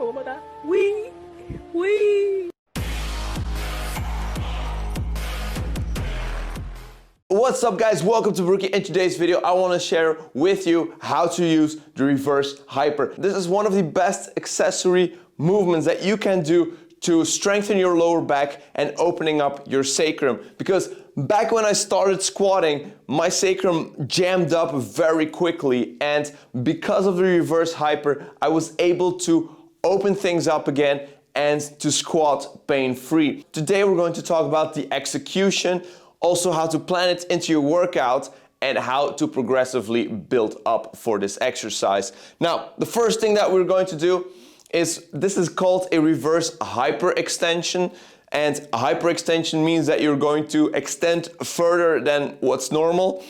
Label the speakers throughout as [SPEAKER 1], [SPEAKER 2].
[SPEAKER 1] Oh my God. Wee.
[SPEAKER 2] What's up guys, welcome to Barrookie. In today's video I want to share with you how to use the reverse hyper. This is one of the best accessory movements that you can do to strengthen your lower back and opening up your sacrum. Because back when I started squatting, my sacrum jammed up very quickly, and because of the reverse hyper, I was able to open things up again and to squat pain-free. Today we're going to talk about the execution, also how to plan it into your workout, and how to progressively build up for this exercise. Now, the first thing that we're going to do is, this is called a reverse hyperextension. And a hyperextension means that you're going to extend further than what's normal.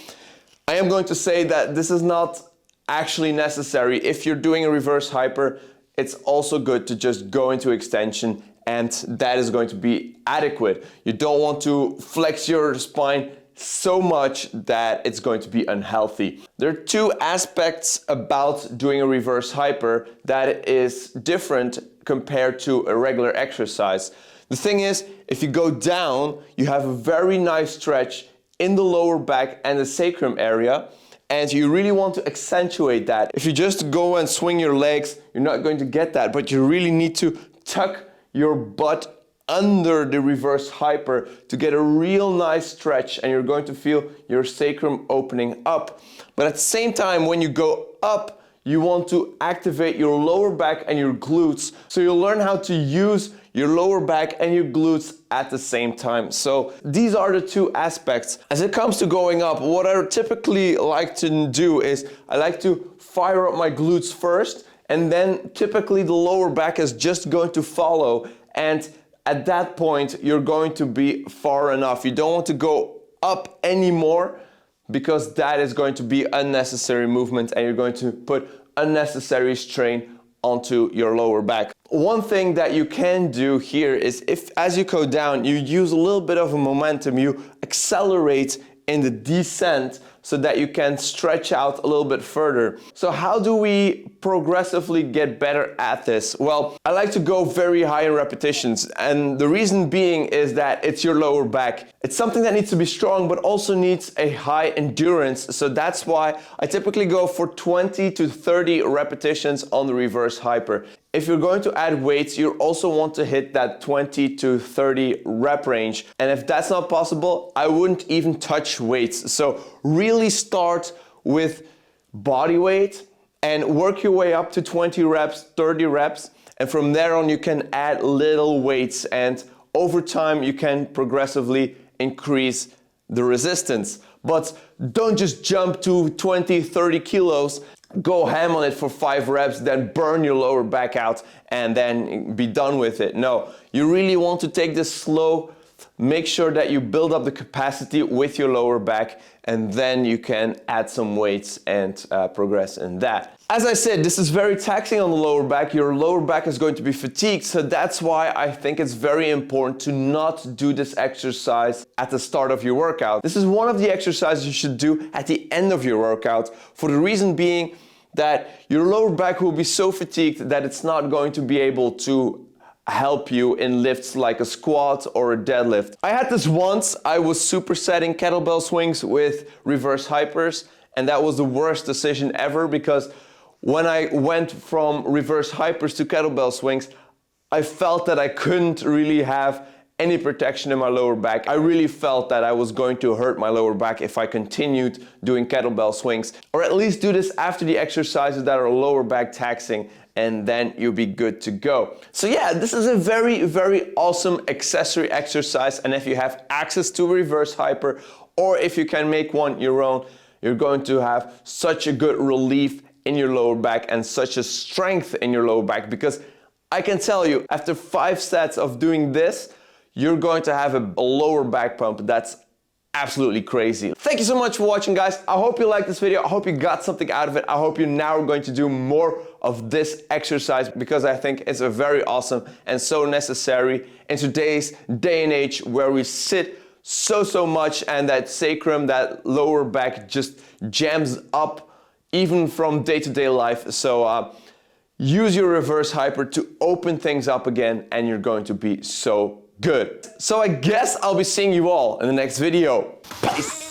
[SPEAKER 2] I am going to say that this is not actually necessary. If you're doing a reverse hyper, it's also good to just go into extension, and that is going to be adequate. You don't want to flex your spine so much that it's going to be unhealthy. There are two aspects about doing a reverse hyper that is different compared to a regular exercise. The thing is, if you go down, you have a very nice stretch in the lower back and the sacrum area, and you really want to accentuate that. If you just go and swing your legs, you're not going to get that, but you really need to tuck your butt under the reverse hyper to get a real nice stretch, and you're going to feel your sacrum opening up. But at the same time, when you go up, you want to activate your lower back and your glutes. So you'll learn how to use your lower back and your glutes at the same time. So these are the two aspects. As it comes to going up, what I typically like to do is I like to fire up my glutes first, and then typically the lower back is just going to follow. And at that point, you're going to be far enough. You don't want to go up anymore, because that is going to be unnecessary movement and you're going to put unnecessary strain onto your lower back. One thing that you can do here is, if as you go down, you use a little bit of a momentum, you accelerate in the descent so that you can stretch out a little bit further. So how do we progressively get better at this? Well, I like to go very high in repetitions, and the reason being is that it's your lower back. It's something that needs to be strong but also needs a high endurance, so that's why I typically go for 20 to 30 repetitions on the reverse hyper. If you're going to add weights, you also want to hit that 20 to 30 rep range. And if that's not possible, I wouldn't even touch weights. So really start with body weight and work your way up to 20 reps, 30 reps. And from there on, you can add little weights. And over time, you can progressively increase the resistance. But don't just jump to 20, 30 kilos. Go ham on it for 5 reps, then burn your lower back out and then be done with it. No, you really want to take this slow, make sure that you build up the capacity with your lower back, and then you can add some weights and progress in that. As I said, this is very taxing on the lower back. Your lower back is going to be fatigued, so that's why I think it's very important to not do this exercise at the start of your workout. This is one of the exercises you should do at the end of your workout, for the reason being that your lower back will be so fatigued that it's not going to be able to help you in lifts like a squat or a deadlift. I had this once. I was supersetting kettlebell swings with reverse hypers, and that was the worst decision ever, because when I went from reverse hypers to kettlebell swings, I felt that I couldn't really have any protection in my lower back. I really felt that I was going to hurt my lower back if I continued doing kettlebell swings, or at least do this after the exercises that are lower back taxing, and then you'll be good to go. So yeah, this is a very, very awesome accessory exercise, and if you have access to a reverse hyper, or if you can make one your own, you're going to have such a good relief in your lower back and such a strength in your lower back, because I can tell you, after 5 sets of doing this, you're going to have a lower back pump that's absolutely crazy. Thank you so much for watching, guys. I hope you liked this video. I hope you got something out of it. I hope you now are going to do more of this exercise, because I think it's a very awesome and so necessary in today's day and age, where we sit so much and that sacrum, that lower back just jams up even from day-to-day life. So use your reverse hyper to open things up again, and you're going to be so good. So I guess I'll be seeing you all in the next video. Peace!